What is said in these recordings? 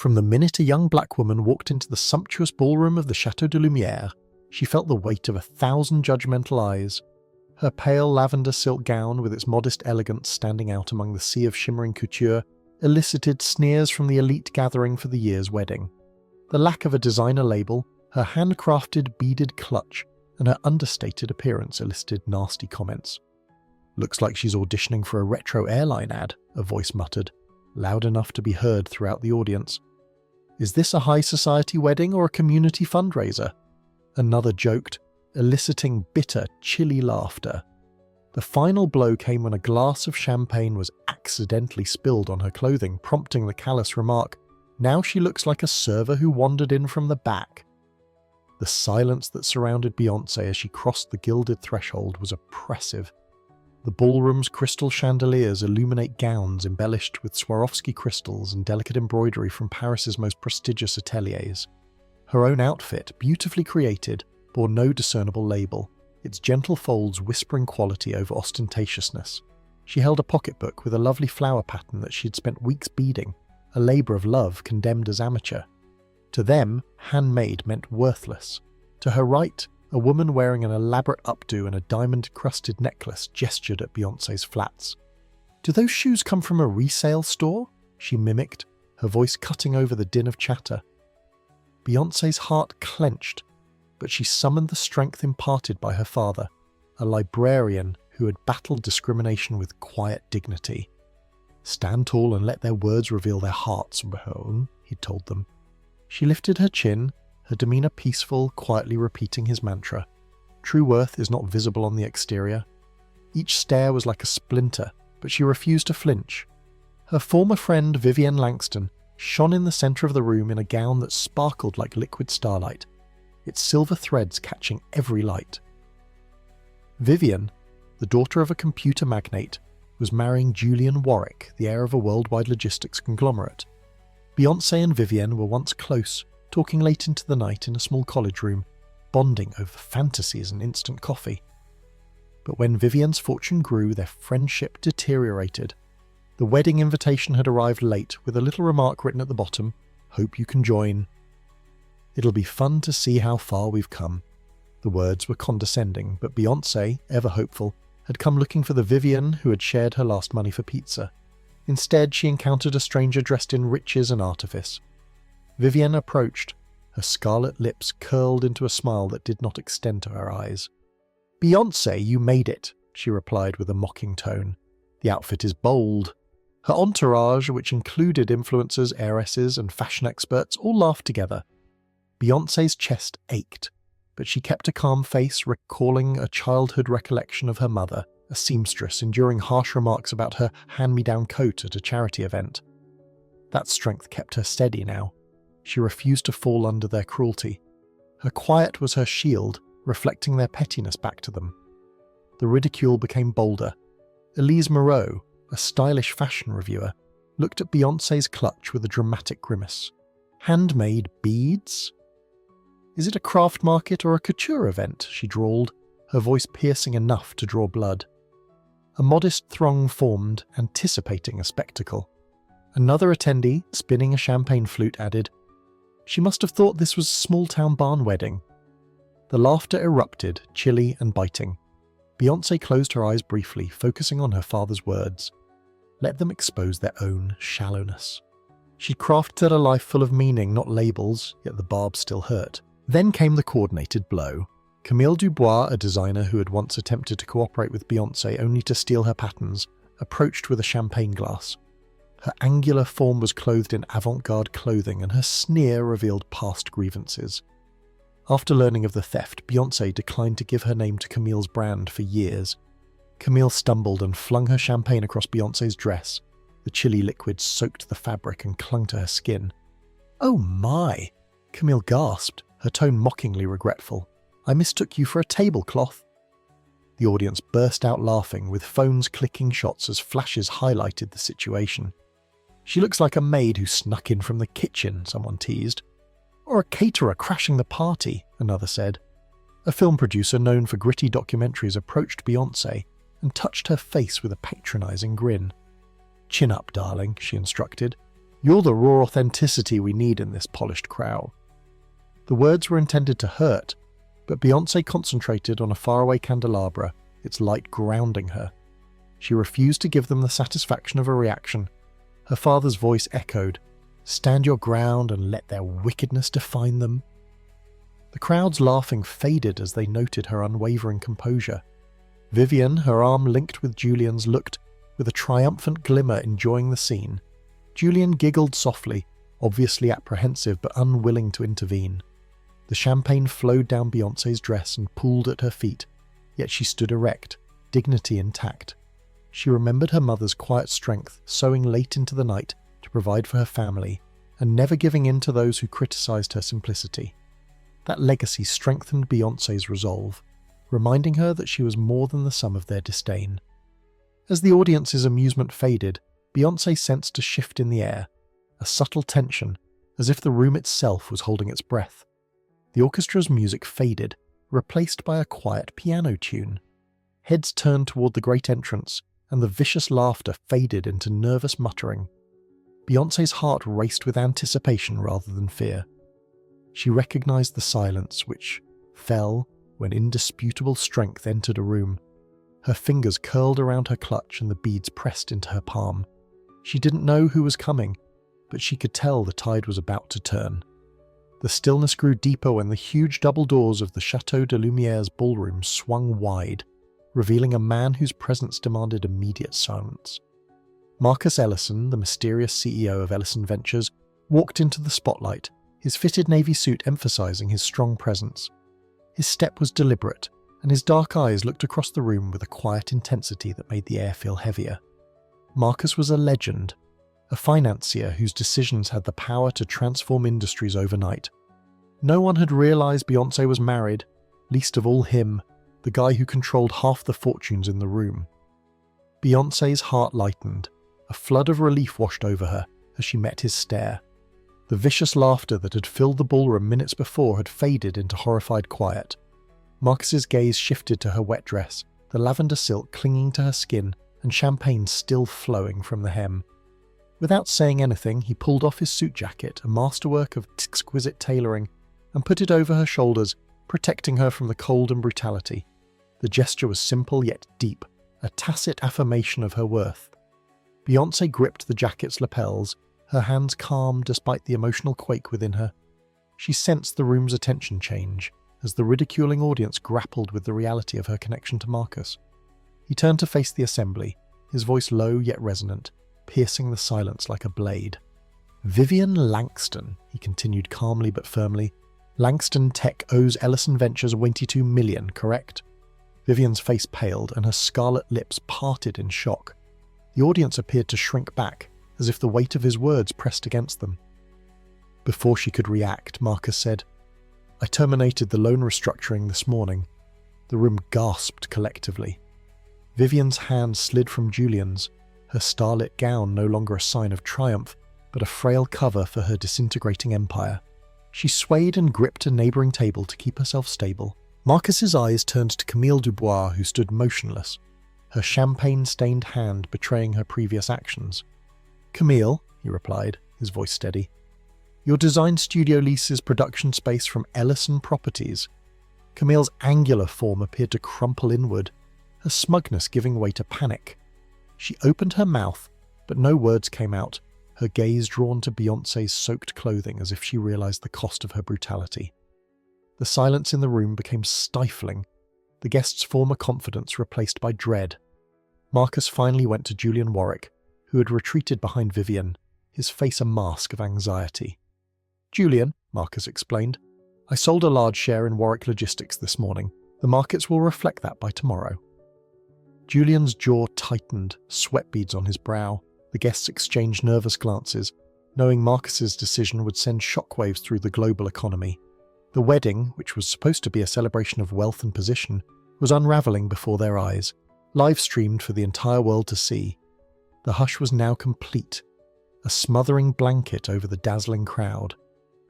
From the minute a young black woman walked into the sumptuous ballroom of the Château de Lumière, she felt the weight of 1,000 judgmental eyes. Her pale lavender silk gown, with its modest elegance standing out among the sea of shimmering couture, elicited sneers from the elite gathering for the year's wedding. The lack of a designer label, her handcrafted beaded clutch, and her understated appearance elicited nasty comments. "Looks like she's auditioning for a retro airline ad," a voice muttered, loud enough to be heard throughout the audience. "Is this a high society wedding or a community fundraiser?" Another joked, eliciting bitter, chilly laughter. The final blow came when a glass of champagne was accidentally spilled on her clothing, prompting the callous remark, "Now she looks like a server who wandered in from the back." The silence that surrounded Beyoncé as she crossed the gilded threshold was oppressive. The ballroom's crystal chandeliers illuminate gowns embellished with Swarovski crystals and delicate embroidery from Paris's most prestigious ateliers. Her own outfit, beautifully created, bore no discernible label, its gentle folds whispering quality over ostentatiousness. She held a pocketbook with a lovely flower pattern that she had spent weeks beading, a labour of love condemned as amateur. To them, handmade meant worthless. To her right, a woman wearing an elaborate updo and a diamond-crusted necklace gestured at Beyoncé's flats. "Do those shoes come from a resale store?" she mimicked, her voice cutting over the din of chatter. Beyoncé's heart clenched, but she summoned the strength imparted by her father, a librarian who had battled discrimination with quiet dignity. "Stand tall and let their words reveal their hearts, Mahone," he told them. She lifted her chin, her demeanour peaceful, quietly repeating his mantra. True worth is not visible on the exterior. Each stare was like a splinter, but she refused to flinch. Her former friend Vivienne Langston shone in the centre of the room in a gown that sparkled like liquid starlight, its silver threads catching every light. Vivienne, the daughter of a computer magnate, was marrying Julian Warwick, the heir of a worldwide logistics conglomerate. Beyoncé and Vivienne were once close, talking late into the night in a small college room, bonding over fantasies and instant coffee. But when Vivienne's fortune grew, their friendship deteriorated. The wedding invitation had arrived late, with a little remark written at the bottom, "Hope you can join." "It'll be fun to see how far we've come." The words were condescending, but Beyoncé, ever hopeful, had come looking for the Vivienne who had shared her last money for pizza. Instead, she encountered a stranger dressed in riches and artifice. Vivienne approached, her scarlet lips curled into a smile that did not extend to her eyes. "Beyoncé, you made it," she replied with a mocking tone. "The outfit is bold." Her entourage, which included influencers, heiresses, and fashion experts, all laughed together. Beyoncé's chest ached, but she kept a calm face, recalling a childhood recollection of her mother, a seamstress, enduring harsh remarks about her hand-me-down coat at a charity event. That strength kept her steady now. She refused to fall under their cruelty. Her quiet was her shield, reflecting their pettiness back to them. The ridicule became bolder. Elise Moreau, a stylish fashion reviewer, looked at Beyoncé's clutch with a dramatic grimace. "Handmade beads? Is it a craft market or a couture event?" she drawled, her voice piercing enough to draw blood. A modest throng formed, anticipating a spectacle. Another attendee, spinning a champagne flute, added, "She must have thought this was a small-town barn wedding." The laughter erupted, chilly and biting. Beyoncé closed her eyes briefly, focusing on her father's words. Let them expose their own shallowness. She'd crafted a life full of meaning, not labels, yet the barbs still hurt. Then came the coordinated blow. Camille Dubois, a designer who had once attempted to cooperate with Beyoncé only to steal her patterns, approached with a champagne glass. Her angular form was clothed in avant-garde clothing, and her sneer revealed past grievances. After learning of the theft, Beyoncé declined to give her name to Camille's brand for years. Camille stumbled and flung her champagne across Beyoncé's dress. The chilly liquid soaked the fabric and clung to her skin. "Oh my!" Camille gasped, her tone mockingly regretful. "I mistook you for a tablecloth." The audience burst out laughing, with phones clicking shots as flashes highlighted the situation. "She looks like a maid who snuck in from the kitchen," someone teased. "Or a caterer crashing the party," another said. A film producer known for gritty documentaries approached Beyoncé and touched her face with a patronising grin. "Chin up, darling," she instructed. You're the raw authenticity we need in this polished crowd." The words were intended to hurt, but Beyoncé concentrated on a faraway candelabra, its light grounding her. She refused to give them the satisfaction of a reaction. Her father's voice echoed, "Stand your ground and let their wickedness define them." The crowd's laughing faded as they noted her unwavering composure. Vivian, her arm linked with Julian's, looked with a triumphant glimmer, enjoying the scene. Julian giggled softly, obviously apprehensive but unwilling to intervene. The champagne flowed down Beyoncé's dress and pooled at her feet, yet she stood erect, dignity intact. She remembered her mother's quiet strength, sewing late into the night to provide for her family, and never giving in to those who criticized her simplicity. That legacy strengthened Beyoncé's resolve, reminding her that she was more than the sum of their disdain. As the audience's amusement faded, Beyoncé sensed a shift in the air, a subtle tension, as if the room itself was holding its breath. The orchestra's music faded, replaced by a quiet piano tune. Heads turned toward the great entrance, and the vicious laughter faded into nervous muttering. Beyoncé's heart raced with anticipation rather than fear. She recognized the silence, which fell when indisputable strength entered a room. Her fingers curled around her clutch and the beads pressed into her palm. She didn't know who was coming, but she could tell the tide was about to turn. The stillness grew deeper when the huge double doors of the Château de Lumiere's ballroom swung wide, revealing a man whose presence demanded immediate silence. Marcus Ellison, the mysterious CEO of Ellison Ventures, walked into the spotlight, his fitted navy suit emphasizing his strong presence. His step was deliberate, and his dark eyes looked across the room with a quiet intensity that made the air feel heavier. Marcus was a legend, a financier whose decisions had the power to transform industries overnight. No one had realized Beyoncé was married, least of all him, the guy who controlled half the fortunes in the room. Beyoncé's heart lightened. A flood of relief washed over her as she met his stare. The vicious laughter that had filled the ballroom minutes before had faded into horrified quiet. Marcus's gaze shifted to her wet dress, the lavender silk clinging to her skin and champagne still flowing from the hem. Without saying anything, he pulled off his suit jacket, a masterwork of exquisite tailoring, and put it over her shoulders, protecting her from the cold and brutality. The gesture was simple yet deep, a tacit affirmation of her worth. Beyoncé gripped the jacket's lapels, her hands calm despite the emotional quake within her. She sensed the room's attention change as the ridiculing audience grappled with the reality of her connection to Marcus. He turned to face the assembly, his voice low yet resonant, piercing the silence like a blade. "Vivian Langston," he continued calmly but firmly. "Langston Tech owes Ellison Ventures $22 million, correct?" Vivian's face paled and her scarlet lips parted in shock. The audience appeared to shrink back, as if the weight of his words pressed against them. Before she could react, Marcus said, "I terminated the loan restructuring this morning." The room gasped collectively. Vivian's hand slid from Julian's, her starlit gown no longer a sign of triumph, but a frail cover for her disintegrating empire. She swayed and gripped a neighbouring table to keep herself stable. Marcus's eyes turned to Camille Dubois, who stood motionless, her champagne-stained hand betraying her previous actions. "Camille," he replied, his voice steady, "your design studio leases production space from Ellison Properties." Camille's angular form appeared to crumple inward, her smugness giving way to panic. She opened her mouth, but no words came out, her gaze drawn to Beyoncé's soaked clothing as if she realized the cost of her brutality. The silence in the room became stifling, the guests' former confidence replaced by dread. Marcus finally went to Julian Warwick, who had retreated behind Vivian, his face a mask of anxiety. "Julian," Marcus explained, "I sold a large share in Warwick Logistics this morning. The markets will reflect that by tomorrow." Julian's jaw tightened, sweat beads on his brow. The guests exchanged nervous glances, knowing Marcus's decision would send shockwaves through the global economy. The wedding, which was supposed to be a celebration of wealth and position, was unraveling before their eyes, live-streamed for the entire world to see. The hush was now complete, a smothering blanket over the dazzling crowd.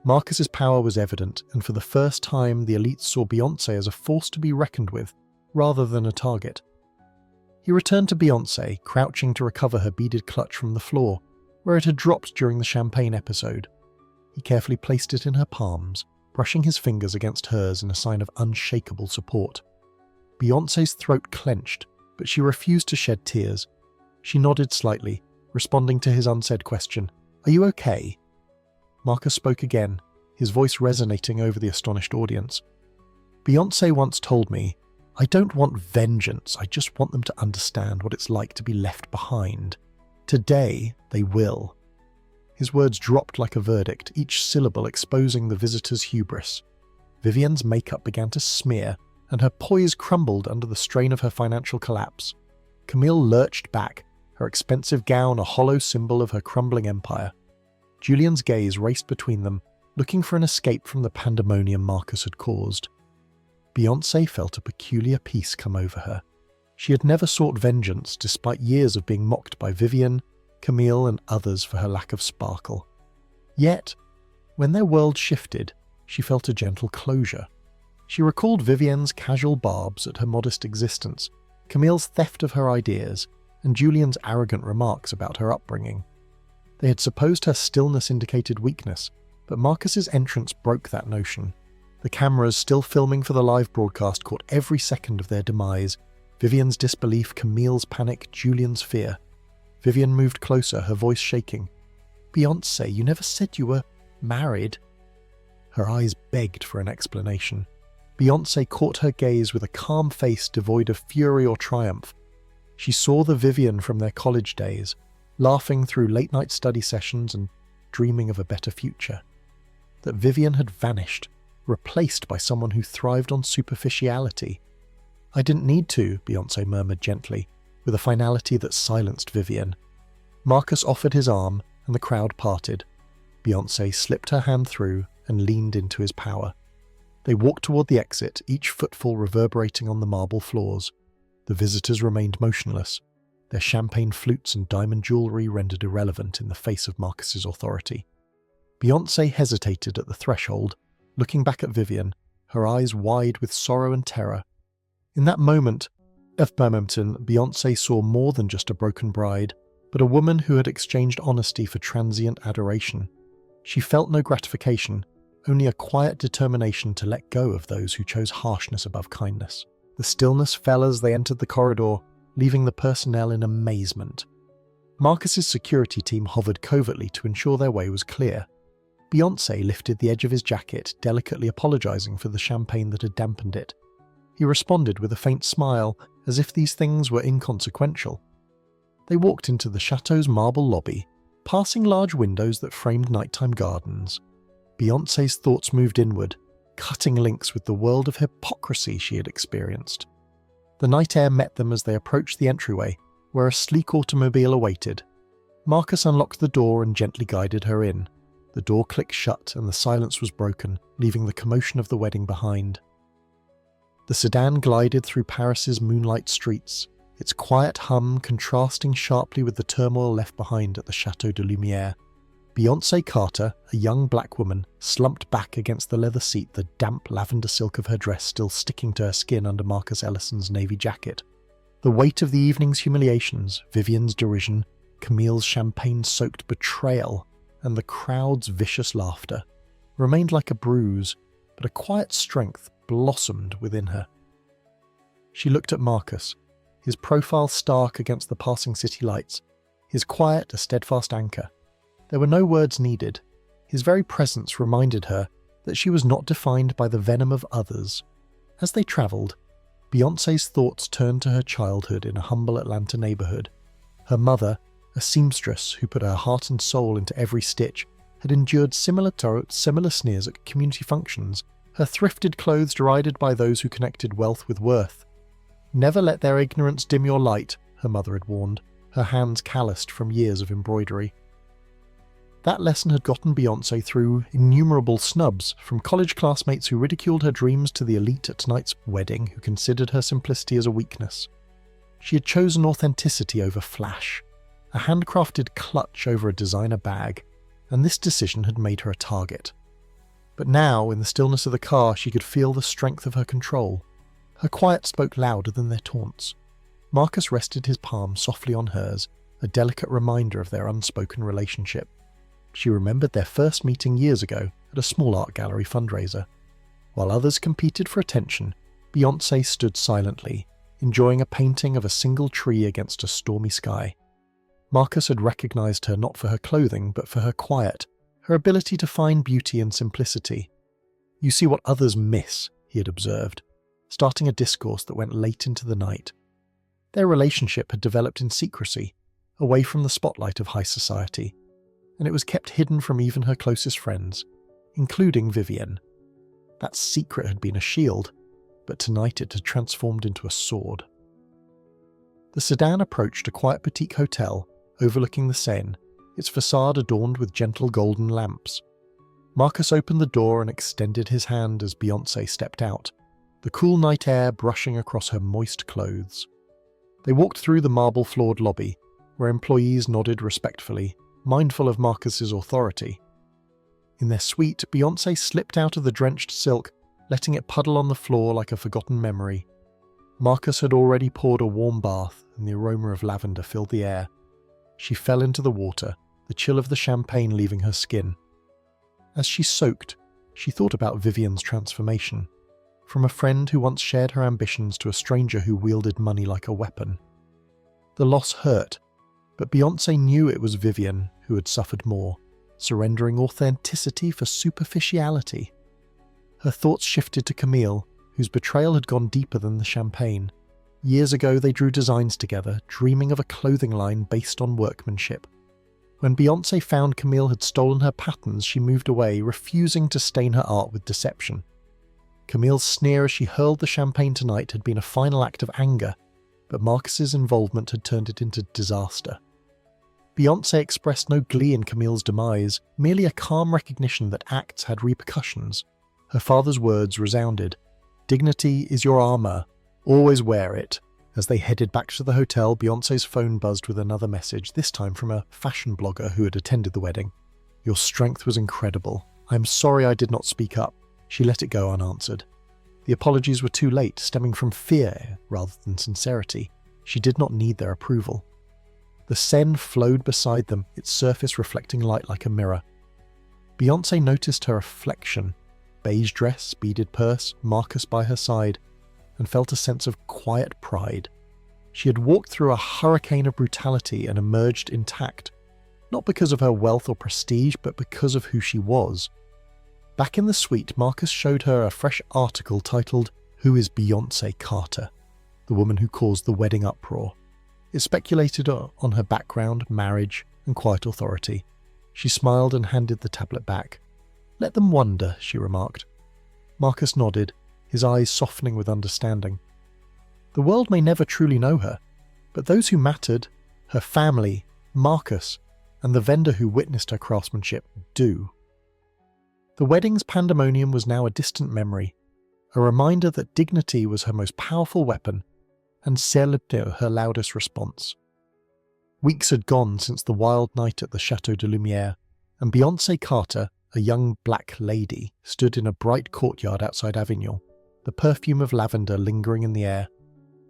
Marcus's power was evident, and for the first time the elites saw Beyoncé as a force to be reckoned with, rather than a target. He returned to Beyoncé, crouching to recover her beaded clutch from the floor. where it had dropped during the champagne episode. He carefully placed it in her palms, brushing his fingers against hers in a sign of unshakable support. Beyoncé's throat clenched, but she refused to shed tears. She nodded slightly, responding to his unsaid question, "Are you okay?" Marcus spoke again, his voice resonating over the astonished audience. "Beyoncé once told me, I don't want vengeance, I just want them to understand what it's like to be left behind. Today, they will." His words dropped like a verdict, each syllable exposing the visitor's hubris. Vivienne's makeup began to smear, and her poise crumbled under the strain of her financial collapse. Camille lurched back, her expensive gown a hollow symbol of her crumbling empire. Julian's gaze raced between them, looking for an escape from the pandemonium Marcus had caused. Beyoncé felt a peculiar peace come over her. She had never sought vengeance, despite years of being mocked by Vivienne, Camille, and others for her lack of sparkle. Yet, when their world shifted, she felt a gentle closure. She recalled Vivienne's casual barbs at her modest existence, Camille's theft of her ideas, and Julian's arrogant remarks about her upbringing. They had supposed her stillness indicated weakness, but Marcus's entrance broke that notion. The cameras still filming for the live broadcast caught every second of their demise. Vivienne's disbelief, Camille's panic, Julian's fear. Vivienne moved closer, her voice shaking. "Beyoncé, you never said you were married." Her eyes begged for an explanation. Beyoncé caught her gaze with a calm face devoid of fury or triumph. She saw the Vivienne from their college days, laughing through late-night study sessions and dreaming of a better future. That Vivienne had vanished, replaced by someone who thrived on superficiality. "I didn't need to," Beyoncé murmured gently, with a finality that silenced Vivienne. Marcus offered his arm, and the crowd parted. Beyoncé slipped her hand through and leaned into his power. They walked toward the exit, each footfall reverberating on the marble floors. The visitors remained motionless, their champagne flutes and diamond jewellery rendered irrelevant in the face of Marcus's authority. Beyoncé hesitated at the threshold, looking back at Vivienne, her eyes wide with sorrow and terror. In that moment, Beyoncé saw more than just a broken bride, but a woman who had exchanged honesty for transient adoration. She felt no gratification, only a quiet determination to let go of those who chose harshness above kindness. The stillness fell as they entered the corridor, leaving the personnel in amazement. Marcus's security team hovered covertly to ensure their way was clear. Beyoncé lifted the edge of his jacket, delicately apologizing for the champagne that had dampened it. He responded with a faint smile, as if these things were inconsequential. They walked into the chateau's marble lobby, passing large windows that framed nighttime gardens. Beyoncé's thoughts moved inward, cutting links with the world of hypocrisy she had experienced. The night air met them as they approached the entryway, where a sleek automobile awaited. Marcus unlocked the door and gently guided her in. The door clicked shut and the silence was broken, leaving the commotion of the wedding behind. The sedan glided through Paris's moonlight streets, its quiet hum contrasting sharply with the turmoil left behind at the Chateau de Lumière. Beyoncé Carter, a young black woman, slumped back against the leather seat, the damp lavender silk of her dress still sticking to her skin under Marcus Ellison's navy jacket. The weight of the evening's humiliations, Vivienne's derision, Camille's champagne-soaked betrayal, and the crowd's vicious laughter remained like a bruise, but a quiet strength blossomed within her. She looked at Marcus, his profile stark against the passing city lights, his quiet a steadfast anchor. There were no words needed. His very presence reminded her that she was not defined by the venom of others. As they travelled, Beyoncé's thoughts turned to her childhood in a humble Atlanta neighbourhood. Her mother, a seamstress who put her heart and soul into every stitch, had endured similar sneers at community functions, her thrifted clothes derided by those who connected wealth with worth. "Never let their ignorance dim your light," her mother had warned, her hands calloused from years of embroidery. That lesson had gotten Beyoncé through innumerable snubs, from college classmates who ridiculed her dreams to the elite at tonight's wedding who considered her simplicity as a weakness. She had chosen authenticity over flash, a handcrafted clutch over a designer bag, and this decision had made her a target. But now, in the stillness of the car, she could feel the strength of her control. Her quiet spoke louder than their taunts. Marcus rested his palm softly on hers, a delicate reminder of their unspoken relationship. She remembered their first meeting years ago at a small art gallery fundraiser. While others competed for attention, Beyoncé stood silently, enjoying a painting of a single tree against a stormy sky. Marcus had recognized her not for her clothing, but for her quiet, her ability to find beauty in simplicity. "You see what others miss," he had observed, starting a discourse that went late into the night. Their relationship had developed in secrecy, away from the spotlight of high society, and it was kept hidden from even her closest friends, including Vivienne. That secret had been a shield, but tonight it had transformed into a sword. The sedan approached a quiet boutique hotel overlooking the Seine, its facade adorned with gentle golden lamps. Marcus opened the door and extended his hand as Beyoncé stepped out, the cool night air brushing across her moist clothes. They walked through the marble-floored lobby, where employees nodded respectfully, mindful of Marcus's authority. In their suite, Beyoncé slipped out of the drenched silk, letting it puddle on the floor like a forgotten memory. Marcus had already poured a warm bath, and the aroma of lavender filled the air. She fell into the water, the chill of the champagne leaving her skin. As she soaked, she thought about Vivienne's transformation, from a friend who once shared her ambitions to a stranger who wielded money like a weapon. The loss hurt, but Beyoncé knew it was Vivienne who had suffered more, surrendering authenticity for superficiality. Her thoughts shifted to Camille, whose betrayal had gone deeper than the champagne. Years ago they drew designs together, dreaming of a clothing line based on workmanship. When Beyoncé found Camille had stolen her patterns, she moved away, refusing to stain her art with deception. Camille's sneer as she hurled the champagne tonight had been a final act of anger, but Marcus's involvement had turned it into disaster. Beyoncé expressed no glee in Camille's demise, merely a calm recognition that acts had repercussions. Her father's words resounded, "Dignity is your armor. Always wear it." As they headed back to the hotel, Beyoncé's phone buzzed with another message, this time from a fashion blogger who had attended the wedding. "Your strength was incredible. I am sorry I did not speak up." She let it go unanswered. The apologies were too late, stemming from fear rather than sincerity. She did not need their approval. The Seine flowed beside them, its surface reflecting light like a mirror. Beyoncé noticed her reflection, beige dress, beaded purse, Marcus by her side, and felt a sense of quiet pride. She had walked through a hurricane of brutality and emerged intact, not because of her wealth or prestige, but because of who she was. Back in the suite, Marcus showed her a fresh article titled, "Who is Beyoncé Carter? The Woman Who Caused the Wedding Uproar." It speculated on her background, marriage, and quiet authority. She smiled and handed the tablet back. "Let them wonder," she remarked. Marcus nodded, his eyes softening with understanding. The world may never truly know her, but those who mattered, her family, Marcus, and the vendor who witnessed her craftsmanship, do. The wedding's pandemonium was now a distant memory, a reminder that dignity was her most powerful weapon, and célébrer her loudest response. Weeks had gone since the wild night at the Château de Lumière, and Beyoncé Carter, a young black lady, stood in a bright courtyard outside Avignon, the perfume of lavender lingering in the air.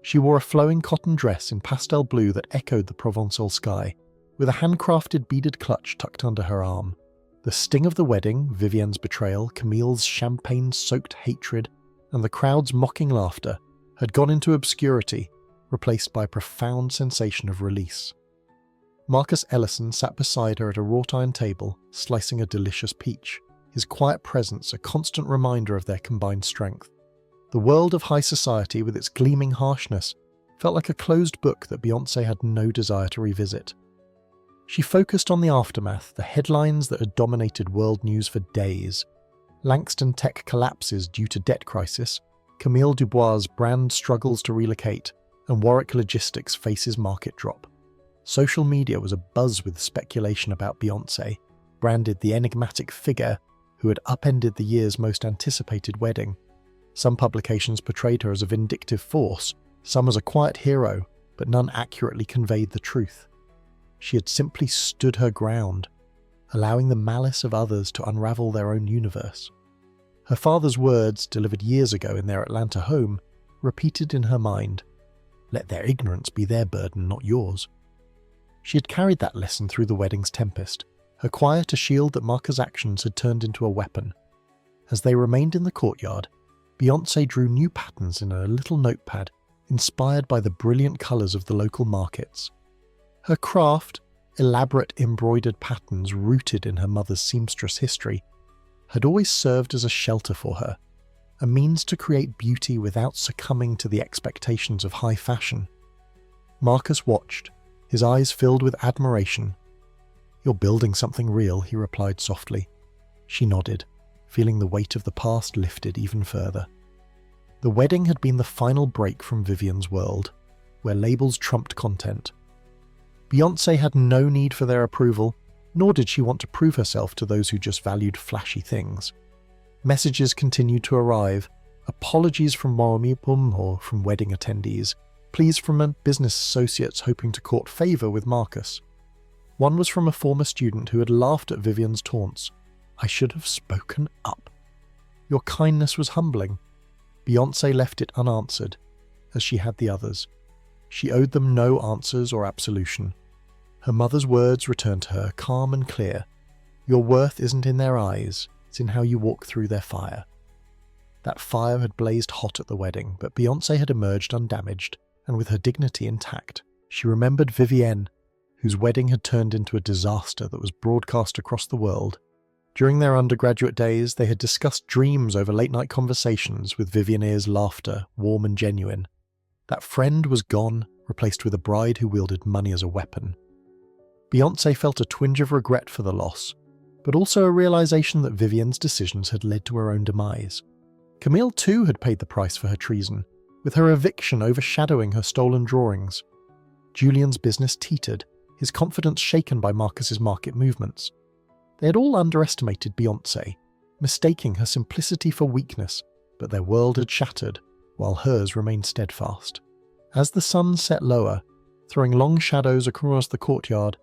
She wore a flowing cotton dress in pastel blue that echoed the Provençal sky, with a handcrafted beaded clutch tucked under her arm. The sting of the wedding, Vivienne's betrayal, Camille's champagne-soaked hatred, and the crowd's mocking laughter had gone into obscurity, replaced by a profound sensation of release. Marcus Ellison sat beside her at a wrought-iron table, slicing a delicious peach, his quiet presence a constant reminder of their combined strength. The world of high society, with its gleaming harshness, felt like a closed book that Beyoncé had no desire to revisit. She focused on the aftermath, the headlines that had dominated world news for days. Langston Tech collapses due to debt crisis, Camille Dubois' brand struggles to relocate, and Warwick Logistics faces market drop. Social media was abuzz with speculation about Beyoncé, branded the enigmatic figure who had upended the year's most anticipated wedding. Some publications portrayed her as a vindictive force, some as a quiet hero, but none accurately conveyed the truth. She had simply stood her ground, allowing the malice of others to unravel their own universe. Her father's words, delivered years ago in their Atlanta home, repeated in her mind, "Let their ignorance be their burden, not yours." She had carried that lesson through the wedding's tempest, her choir to shield that Marcus' actions had turned into a weapon. As they remained in the courtyard, Beyoncé drew new patterns in a little notepad, inspired by the brilliant colours of the local markets. Her craft, elaborate embroidered patterns rooted in her mother's seamstress history, had always served as a shelter for her, a means to create beauty without succumbing to the expectations of high fashion. Marcus watched, his eyes filled with admiration. "You're building something real," he replied softly. She nodded, feeling the weight of the past lifted even further. The wedding had been the final break from Vivian's world, where labels trumped content. Beyoncé had no need for their approval, nor did she want to prove herself to those who just valued flashy things. Messages continued to arrive, apologies from Moamipum or from wedding attendees, pleas from business associates hoping to court favour with Marcus. One was from a former student who had laughed at Vivian's taunts. "I should have spoken up. Your kindness was humbling." Beyoncé left it unanswered, as she had the others. She owed them no answers or absolution. Her mother's words returned to her, calm and clear. "Your worth isn't in their eyes, it's in how you walk through their fire." That fire had blazed hot at the wedding, but Beyoncé had emerged undamaged, and with her dignity intact. She remembered Vivienne, whose wedding had turned into a disaster that was broadcast across the world. During their undergraduate days, they had discussed dreams over late-night conversations, with Vivianaire's laughter warm and genuine. That friend was gone, replaced with a bride who wielded money as a weapon. Beyoncé felt a twinge of regret for the loss, but also a realization that Vivian's decisions had led to her own demise. Camille too had paid the price for her treason, with her eviction overshadowing her stolen drawings. Julian's business teetered, his confidence shaken by Marcus's market movements. They had all underestimated Beyoncé, mistaking her simplicity for weakness, but their world had shattered, while hers remained steadfast. As the sun set lower, throwing long shadows across the courtyard,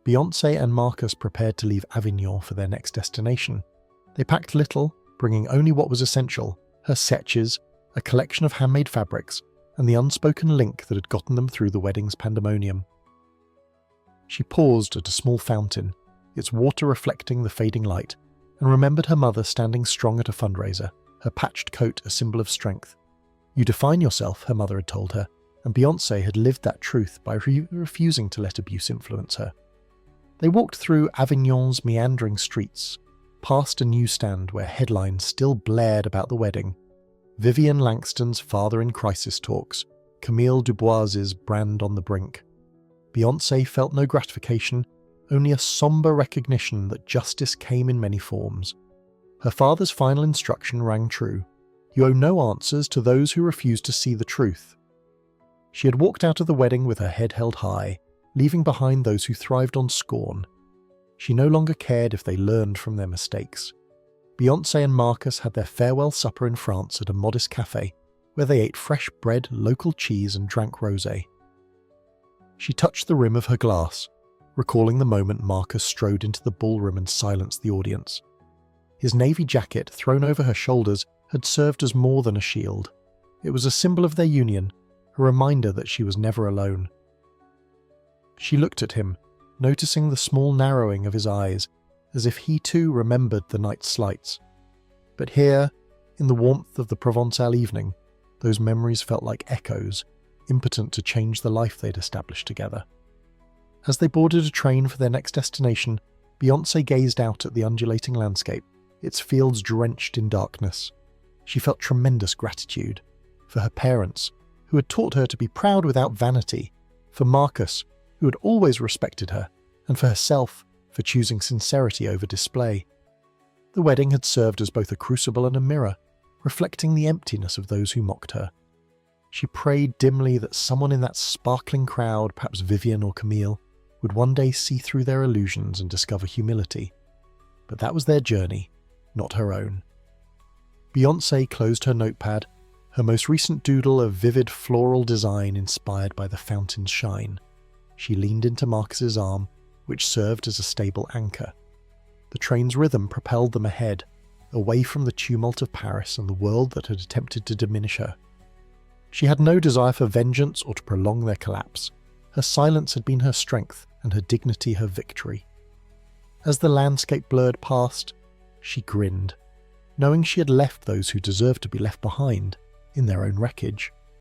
Beyoncé and Marcus prepared to leave Avignon for their next destination. They packed little, bringing only what was essential: her setches, a collection of handmade fabrics, and the unspoken link that had gotten them through the wedding's pandemonium. She paused at a small fountain, its water reflecting the fading light, and remembered her mother standing strong at a fundraiser, her patched coat a symbol of strength. "You define yourself," her mother had told her, and Beyoncé had lived that truth by refusing to let abuse influence her. They walked through Avignon's meandering streets, past a newsstand where headlines still blared about the wedding: Vivian Langston's father in crisis talks, Camille Dubois's brand on the brink. Beyoncé felt no gratification, only a sombre recognition that justice came in many forms. Her father's final instruction rang true: you owe no answers to those who refuse to see the truth. She had walked out of the wedding with her head held high, leaving behind those who thrived on scorn. She no longer cared if they learned from their mistakes. Beyoncé and Marcus had their farewell supper in France at a modest cafe, where they ate fresh bread, local cheese, and drank rosé. She touched the rim of her glass, recalling the moment Marcus strode into the ballroom and silenced the audience. His navy jacket, thrown over her shoulders, had served as more than a shield. It was a symbol of their union, a reminder that she was never alone. She looked at him, noticing the small narrowing of his eyes, as if he too remembered the night's slights. But here, in the warmth of the Provençal evening, those memories felt like echoes, impotent to change the life they'd established together. As they boarded a train for their next destination, Beyoncé gazed out at the undulating landscape, its fields drenched in darkness. She felt tremendous gratitude for her parents, who had taught her to be proud without vanity, for Marcus, who had always respected her, and for herself, for choosing sincerity over display. The wedding had served as both a crucible and a mirror, reflecting the emptiness of those who mocked her. She prayed dimly that someone in that sparkling crowd, perhaps Vivian or Camille, would one day see through their illusions and discover humility. But that was their journey, not her own. Beyoncé closed her notepad, her most recent doodle of vivid floral design inspired by the fountain's shine. She leaned into Marcus's arm, which served as a stable anchor. The train's rhythm propelled them ahead, away from the tumult of Paris and the world that had attempted to diminish her. She had no desire for vengeance or to prolong their collapse. Her silence had been her strength and her dignity her victory. As the landscape blurred past, she grinned, knowing she had left those who deserved to be left behind in their own wreckage.